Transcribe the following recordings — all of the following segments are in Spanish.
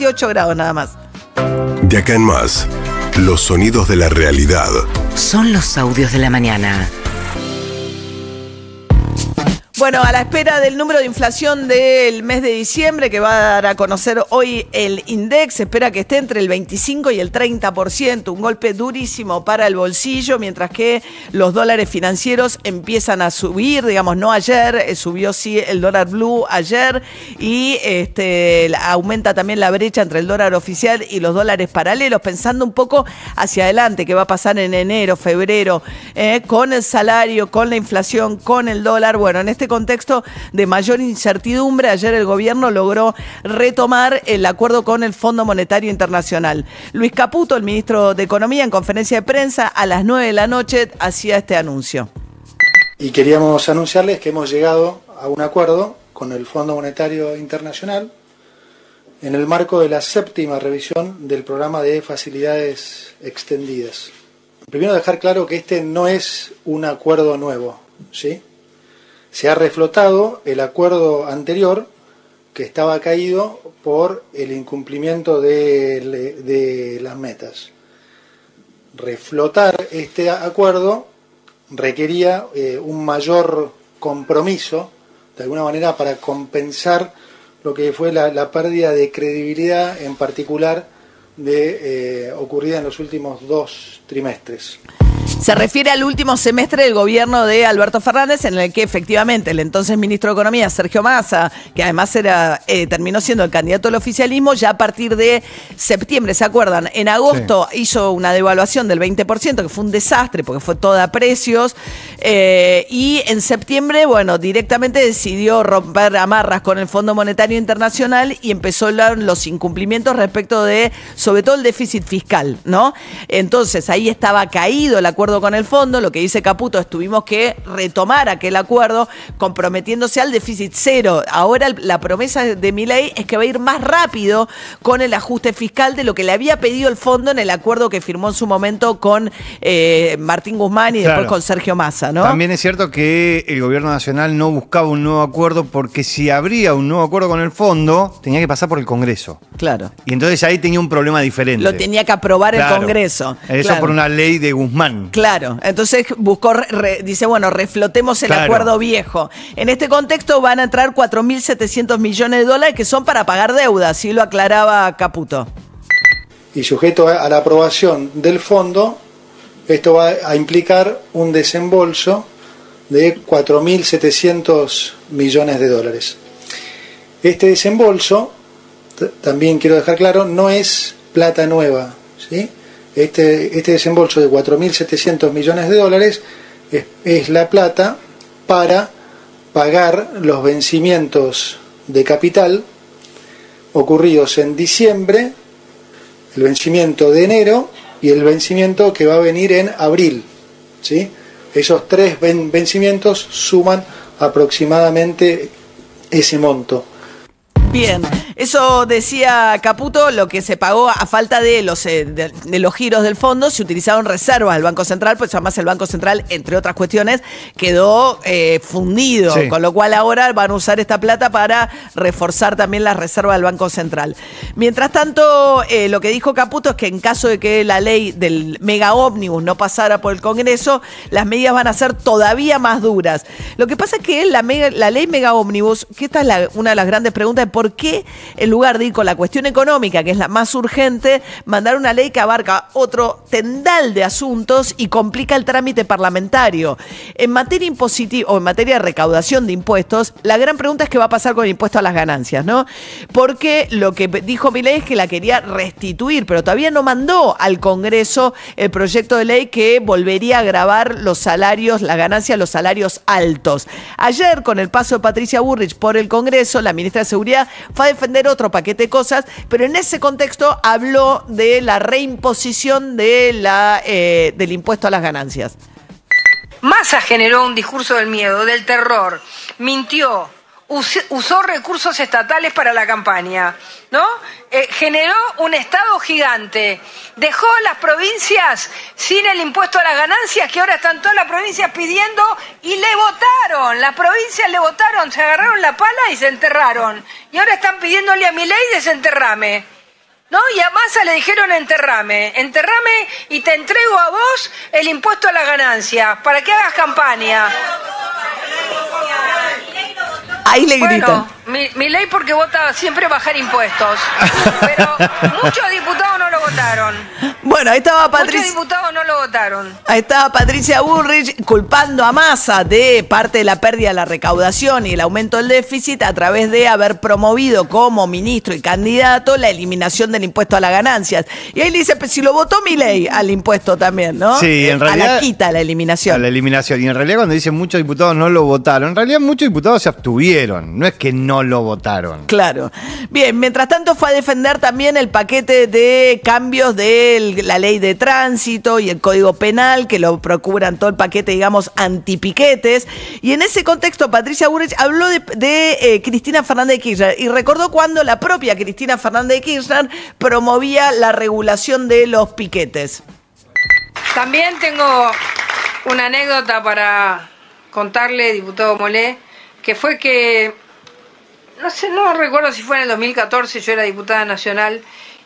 28 grados nada más. De acá en más, los sonidos de la realidad. Son los audios de la mañana. Bueno, a la espera del número de inflación del mes de diciembre que va a dar a conocer hoy el INDEC, se espera que esté entre el 25 y el 30%, un golpe durísimo para el bolsillo, mientras que los dólares financieros empiezan a subir, digamos, no ayer, subió sí el dólar blue ayer y aumenta también la brecha entre el dólar oficial y los dólares paralelos, pensando un poco hacia adelante, qué va a pasar en enero, febrero, con el salario, con la inflación, con el dólar. Bueno, en este contexto de mayor incertidumbre, ayer el gobierno logró retomar el acuerdo con el Fondo Monetario Internacional. Luis Caputo, el ministro de Economía, en conferencia de prensa a las 9 de la noche hacía este anuncio. Y queríamos anunciarles que hemos llegado a un acuerdo con el Fondo Monetario Internacional en el marco de la 7ª revisión del programa de facilidades extendidas. Primero dejar claro que este no es un acuerdo nuevo, ¿sí? Se ha reflotado el acuerdo anterior que estaba caído por el incumplimiento de las metas. Reflotar este acuerdo requería un mayor compromiso, de alguna manera, para compensar lo que fue la pérdida de credibilidad, en particular ocurrida en los últimos 2 trimestres. Se refiere al último semestre del gobierno de Alberto Fernández, en el que efectivamente el entonces ministro de Economía, Sergio Massa, que además terminó siendo el candidato del oficialismo, ya a partir de septiembre, ¿se acuerdan? En agosto hizo una devaluación del 20%, que fue un desastre porque fue todo a precios, y en septiembre, bueno, directamente decidió romper amarras con el Fondo Monetario Internacional y empezó los incumplimientos respecto de, sobre todo, el déficit fiscal, ¿no? Entonces ahí estaba caído el acuerdo con el fondo. Lo que dice Caputo es: tuvimos que retomar aquel acuerdo comprometiéndose al déficit cero. Ahora la promesa de Milei es que va a ir más rápido con el ajuste fiscal de lo que le había pedido el fondo en el acuerdo que firmó en su momento con Martín Guzmán y después con Sergio Massa, ¿no? También es cierto que el gobierno nacional no buscaba un nuevo acuerdo, porque si habría un nuevo acuerdo con el fondo tenía que pasar por el Congreso. Claro. Y entonces ahí tenía un problema diferente. Lo tenía que aprobar el Congreso. Eso por una ley de Guzmán. Claro, entonces buscó, dice, bueno, reflotemos el acuerdo viejo. En este contexto van a entrar 4.700 millones de dólares que son para pagar deuda, así lo aclaraba Caputo. Y sujeto a la aprobación del fondo, esto va a implicar un desembolso de 4.700 millones de dólares. Este desembolso, también quiero dejar claro, no es plata nueva, ¿sí? Este desembolso de 4.700 millones de dólares es la plata para pagar los vencimientos de capital ocurridos en diciembre, el vencimiento de enero y el vencimiento que va a venir en abril, ¿sí? Esos 3 vencimientos suman aproximadamente ese monto. Bien, eso decía Caputo, lo que se pagó a falta de los giros del fondo, se utilizaron reservas del Banco Central, pues además el Banco Central, entre otras cuestiones, quedó fundido, con lo cual ahora van a usar esta plata para reforzar también las reservas del Banco Central. Mientras tanto, lo que dijo Caputo es que en caso de que la ley del mega ómnibus no pasara por el Congreso, las medidas van a ser todavía más duras. Lo que pasa es que la ley mega ómnibus, que esta es una de las grandes preguntas, ¿por qué en lugar de ir con la cuestión económica, que es la más urgente, mandar una ley que abarca otro tendal de asuntos y complica el trámite parlamentario? En materia impositiva o en materia de recaudación de impuestos, la gran pregunta es qué va a pasar con el impuesto a las ganancias, ¿no? Porque lo que dijo Milei es que la quería restituir, pero todavía no mandó al Congreso el proyecto de ley que volvería a gravar los salarios, la ganancia, los salarios altos. Ayer, con el paso de Patricia Bullrich por el Congreso, la ministra de Seguridad fue a defender otro paquete de cosas, pero en ese contexto habló de la reimposición del impuesto a las ganancias. Massa generó un discurso del miedo, del terror, mintió, usó recursos estatales para la campaña, ¿no? Generó un Estado gigante, dejó las provincias sin el impuesto a las ganancias, que ahora están todas las provincias pidiendo, y le votaron, las provincias le votaron, se agarraron la pala y se enterraron, y ahora están pidiéndole a Milei desenterrame. ¿no? Y a Massa le dijeron enterrame y te entrego a vos el impuesto a la ganancia para que hagas campaña. Ahí le gritan. Bueno, mi ley porque vota siempre bajar impuestos, pero muchos diputados no lo votaron. Bueno, ahí estaba Patricia. Muchos diputados no lo votaron. Ahí estaba Patricia Bullrich culpando a Massa de parte de la pérdida de la recaudación y el aumento del déficit a través de haber promovido como ministro y candidato la eliminación del impuesto a las ganancias. Y ahí le dice, pues si lo votó Milei al impuesto también, ¿no? Sí, en realidad. A la quita, la eliminación. A la eliminación. Y en realidad cuando dicen muchos diputados no lo votaron, en realidad muchos diputados se abstuvieron. No es que no lo votaron. Claro. Bien, mientras tanto fue a defender también el paquete de cambios de la ley de tránsito y el Código Penal, que lo procuran todo el paquete, digamos, antipiquetes. Y en ese contexto, Patricia Bullrich habló de Cristina Fernández de Kirchner y recordó cuando la propia Cristina Fernández de Kirchner promovía la regulación de los piquetes. También tengo una anécdota para contarle, diputado Molé, que fue que, no recuerdo si fue en el 2014, yo era diputada nacional,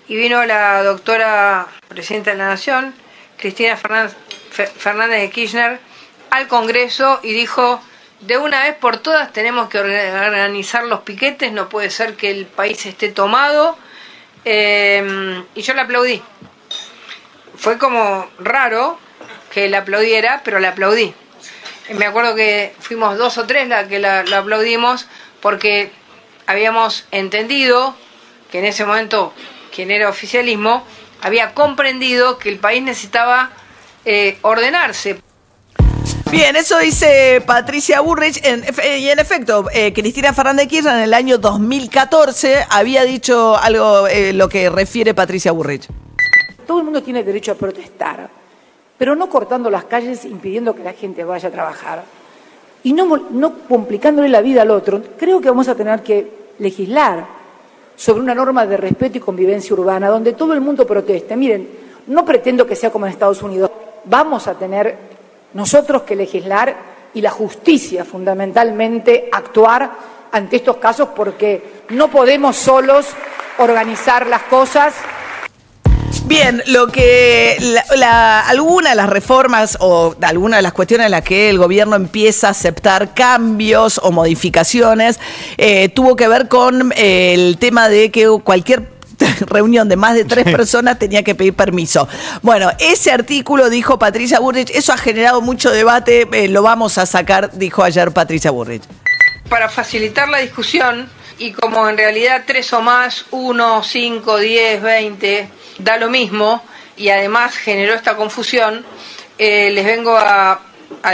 y vino la doctora presidenta de la Nación, Cristina Fernández de Kirchner, al Congreso y dijo, de una vez por todas tenemos que organizar los piquetes, no puede ser que el país esté tomado, y yo la aplaudí. Fue como raro que la aplaudiera, pero la aplaudí. Me acuerdo que fuimos 2 o 3 la que la aplaudimos porque habíamos entendido que en ese momento quien era oficialismo había comprendido que el país necesitaba ordenarse. Bien, eso dice Patricia Bullrich. Y en efecto, Cristina Fernández de Kirchner en el año 2014 había dicho algo, lo que refiere Patricia Bullrich. Todo el mundo tiene derecho a protestar, pero no cortando las calles, impidiendo que la gente vaya a trabajar y no complicándole la vida al otro. Creo que vamos a tener que legislar sobre una norma de respeto y convivencia urbana donde todo el mundo proteste. Miren, no pretendo que sea como en Estados Unidos. Vamos a tener nosotros que legislar y la justicia fundamentalmente actuar ante estos casos porque no podemos solos organizar las cosas. Bien, lo que alguna de las reformas o alguna de las cuestiones en las que el gobierno empieza a aceptar cambios o modificaciones tuvo que ver con el tema de que cualquier reunión de más de 3 personas tenía que pedir permiso. Bueno, ese artículo, dijo Patricia Bullrich, eso ha generado mucho debate, lo vamos a sacar, dijo ayer Patricia Bullrich. Para facilitar la discusión, y como en realidad 3 o más, 1, 5, 10, 20, da lo mismo, y además generó esta confusión, les vengo a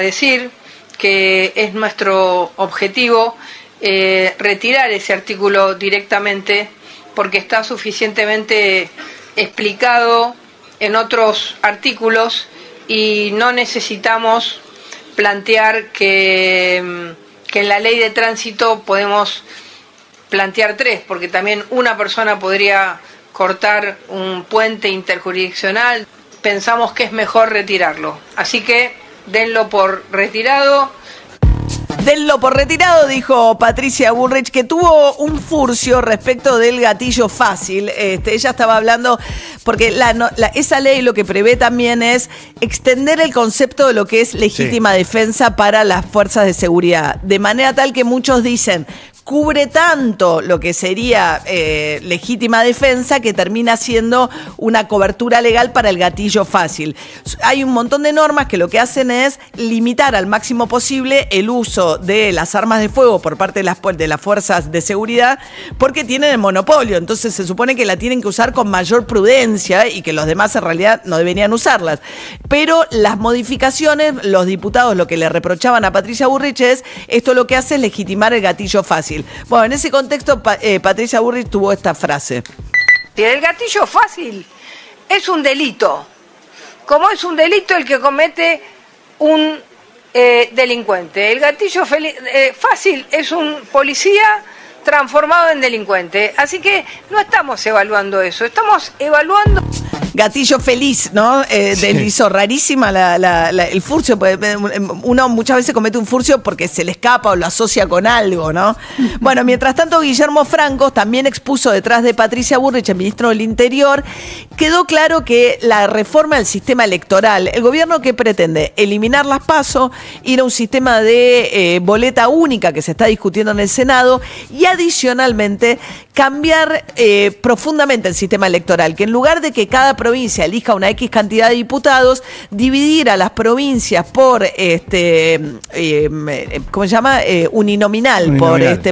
decir que es nuestro objetivo retirar ese artículo directamente porque está suficientemente explicado en otros artículos y no necesitamos plantear que en la ley de tránsito podemos plantear 3, porque también una persona podría cortar un puente interjurisdiccional. Pensamos que es mejor retirarlo. Así que denlo por retirado. Denlo por retirado, dijo Patricia Bullrich, que tuvo un furcio respecto del gatillo fácil. Ella estaba hablando, porque esa ley lo que prevé también es extender el concepto de lo que es legítima defensa para las fuerzas de seguridad. De manera tal que muchos dicen, cubre tanto lo que sería legítima defensa que termina siendo una cobertura legal para el gatillo fácil. Hay un montón de normas que lo que hacen es limitar al máximo posible el uso de las armas de fuego por parte de las fuerzas de seguridad porque tienen el monopolio. Entonces se supone que la tienen que usar con mayor prudencia y que los demás en realidad no deberían usarlas. Pero las modificaciones, los diputados lo que le reprochaban a Patricia Bullrich es esto lo que hace es legitimar el gatillo fácil. Bueno, en ese contexto Patricia Bullrich tuvo esta frase. El gatillo fácil es un delito, como es un delito el que comete un delincuente. El gatillo fácil es un policía transformado en delincuente. Así que no estamos evaluando eso, estamos evaluando... gatillo feliz, ¿no? Deslizó. Rarísima el furcio. Uno muchas veces comete un furcio porque se le escapa o lo asocia con algo, ¿no? Bueno, mientras tanto, Guillermo Francos también expuso detrás de Patricia Bullrich, el ministro del Interior. Quedó claro que la reforma del sistema electoral, el gobierno que pretende eliminar las PASO, ir a un sistema de boleta única que se está discutiendo en el Senado y adicionalmente cambiar profundamente el sistema electoral, que en lugar de que cada provincia elija una X cantidad de diputados, dividir a las provincias por ¿cómo se llama? Uninominal.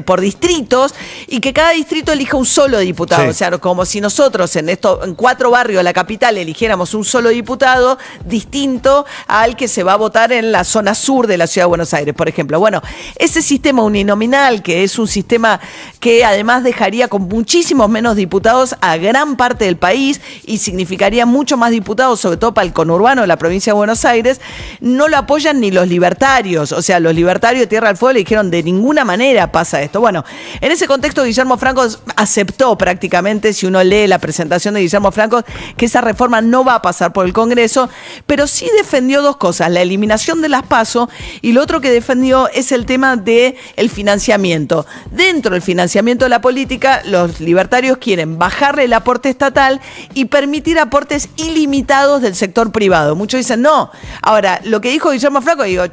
Por distritos, y que cada distrito elija un solo diputado. Sí. O sea, como si nosotros en 4 barrios de la capital eligiéramos un solo diputado distinto al que se va a votar en la zona sur de la Ciudad de Buenos Aires, por ejemplo. Bueno, ese sistema uninominal, que es un sistema que además dejaría con muchísimos menos diputados a gran parte del país y significaría mucho más diputados, sobre todo para el conurbano de la provincia de Buenos Aires, no lo apoyan ni los libertarios. O sea, los libertarios de Tierra del Fuego le dijeron de ninguna manera pasa esto. Bueno, en ese contexto Guillermo Francos aceptó prácticamente, si uno lee la presentación de Guillermo Francos, que esa reforma no va a pasar por el Congreso, pero sí defendió 2 cosas: la eliminación de las PASO, y lo otro que defendió es el tema del financiamiento. Dentro del financiamiento de la política, los libertarios quieren bajarle el aporte estatal y permitir aportes ilimitados del sector privado. Muchos dicen no. Ahora, lo que dijo Guillermo Francos, digo,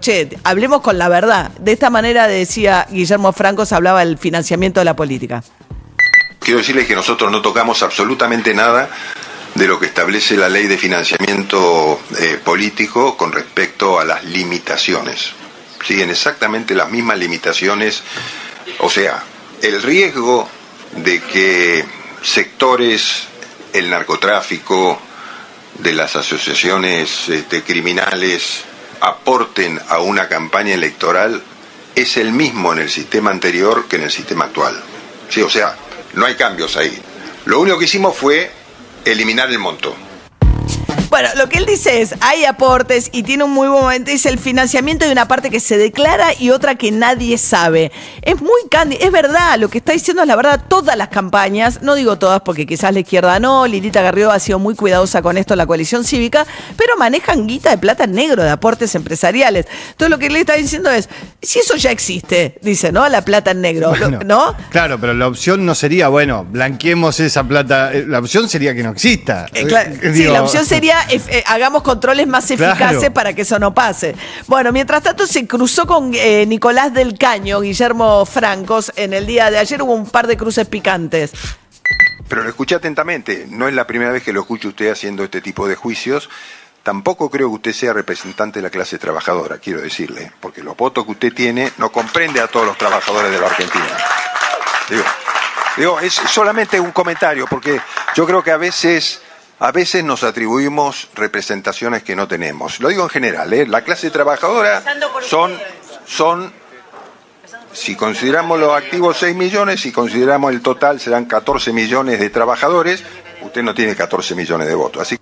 hablemos con la verdad. De esta manera, decía Guillermo Francos, hablaba del financiamiento de la política. Quiero decirles que nosotros no tocamos absolutamente nada de lo que establece la ley de financiamiento político con respecto a las limitaciones. Siguen exactamente las mismas limitaciones. O sea, el riesgo de que sectores, el narcotráfico, de las asociaciones criminales aporten a una campaña electoral es el mismo en el sistema anterior que en el sistema actual. Sí, o sea, no hay cambios ahí. Lo único que hicimos fue eliminar el monto. Bueno, lo que él dice es, hay aportes y tiene un muy buen momento, dice el financiamiento de una parte que se declara y otra que nadie sabe. Es muy es verdad, lo que está diciendo es la verdad. Todas las campañas, no digo todas porque quizás la izquierda no, Lilita Garrido ha sido muy cuidadosa con esto en la coalición cívica, pero manejan guita de plata en negro de aportes empresariales. Entonces lo que él está diciendo es, si eso ya existe, dice, ¿no? La plata en negro, bueno, ¿no? Claro, pero la opción no sería, bueno, blanqueemos esa plata, la opción sería que no exista. Sí, la opción sería hagamos controles más eficaces para que eso no pase. Bueno, mientras tanto se cruzó con Nicolás del Caño, Guillermo Francos, en el día de ayer. Hubo un par de cruces picantes. Pero lo escuché atentamente, no es la primera vez que lo escucho usted haciendo este tipo de juicios. Tampoco creo que usted sea representante de la clase trabajadora, quiero decirle, porque los votos que usted tiene no comprende a todos los trabajadores de la Argentina. Digo, es solamente un comentario, porque yo creo que a veces nos atribuimos representaciones que no tenemos. Lo digo en general, la clase trabajadora son, si consideramos los activos 6 millones, si consideramos el total serán 14 millones de trabajadores, usted no tiene 14 millones de votos. Así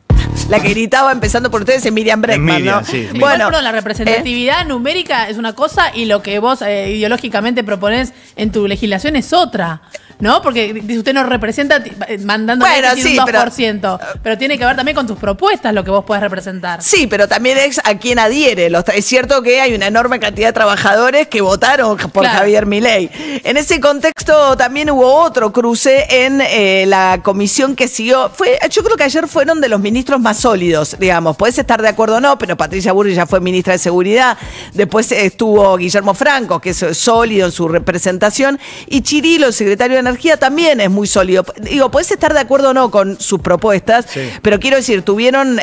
la que gritaba, empezando por ustedes, es Miriam Bregman, ¿no? Sí. Bueno, la representatividad numérica es una cosa y lo que vos ideológicamente proponés en tu legislación es otra, ¿no? Porque usted nos representa mandando un 2%, pero tiene que ver también con tus propuestas lo que vos podés representar. Sí, pero también es a quien adhiere. Es cierto que hay una enorme cantidad de trabajadores que votaron por Javier Milei. En ese contexto también hubo otro cruce en la comisión que siguió. Yo creo que ayer fueron de los ministros más sólidos, digamos. Podés estar de acuerdo o no, pero Patricia Bullrich ya fue ministra de Seguridad. Después estuvo Guillermo Francos, que es sólido en su representación, y Chirilo, el secretario de Energía, también es muy sólido. Digo, podés estar de acuerdo o no con sus propuestas, pero quiero decir, tuvieron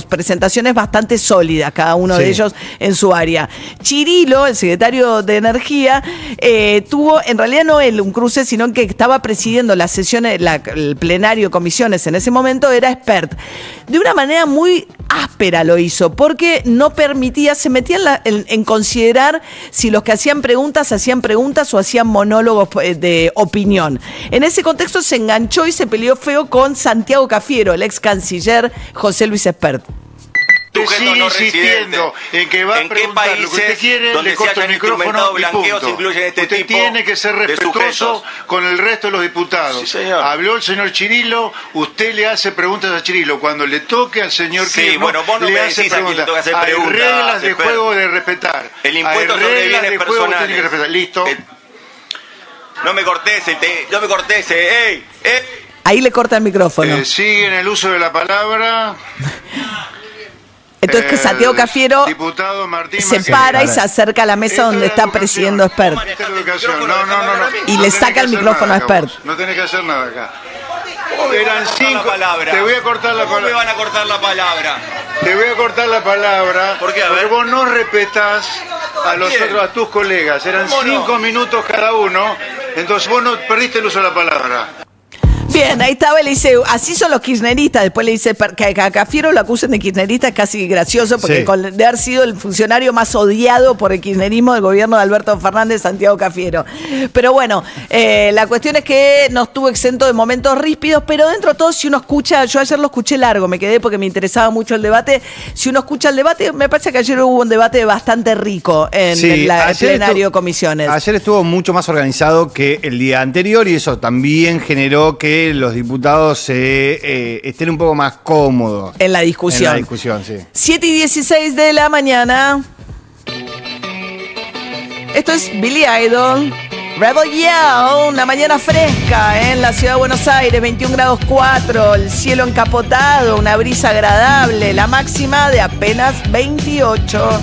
presentaciones bastante sólidas, cada uno de ellos en su área. Chirilo, el secretario de Energía, tuvo, en realidad no él un cruce, sino que estaba presidiendo las sesiones, el plenario de comisiones en ese momento, era expert. De una manera muy áspera lo hizo, porque no permitía, se metía en considerar si los que hacían preguntas o hacían monólogos de opinión. En ese contexto se enganchó y se peleó feo con Santiago Cafiero, el ex canciller José Luis Espert. sujetos no residentes. En que va a preguntar lo que usted quiere, donde le corta el micrófono y punto. Incluyen este usted tipo tiene que ser respetuoso con el resto de los diputados. Sí, señor. Habló el señor Chirilo, usted le hace preguntas a Chirilo. Cuando le toque al señor Kirchner, bueno, vos no le me hace decís a quién le preguntas. toca hacer preguntas. Hay reglas de juego de respetar. El impuesto Hay sobre reglas bienes de juego que tiene que personales. respetar. Listo. No me cortese, no me cortese. ¡Ey! Ahí le corta el micrófono. Sigue en el uso de la palabra. Entonces que Santiago Cafiero se para y se acerca a la mesa donde está presidiendo Expert. Y le saca el micrófono a Expert. No tenés que hacer nada acá. Eran 5 palabras. Te voy a cortar la palabra. ¿Cómo me van a cortar la palabra? Te voy a cortar la palabra. ¿Por qué? Porque vos no respetás a los otros, a tus colegas. Eran 5 minutos cada uno. Entonces vos no perdiste el uso de la palabra. Bien, ahí estaba, le dice, así son los kirchneristas. Después le dice que a Cafiero lo acusen de kirchnerista, es casi gracioso, porque de haber sido el funcionario más odiado por el kirchnerismo del gobierno de Alberto Fernández, Santiago Cafiero. Pero bueno, la cuestión es que no estuvo exento de momentos ríspidos, pero dentro de todo, si uno escucha, yo ayer lo escuché largo, me quedé porque me interesaba mucho el debate. Si uno escucha el debate, me parece que ayer hubo un debate bastante rico en el plenario de comisiones. Ayer estuvo mucho más organizado que el día anterior y eso también generó que los diputados estén un poco más cómodos en la discusión. 7:16 de la mañana. Esto es Billy Idol, Rebel Yell, una mañana fresca en la ciudad de Buenos Aires, 21 grados 4, el cielo encapotado, una brisa agradable, la máxima de apenas 28.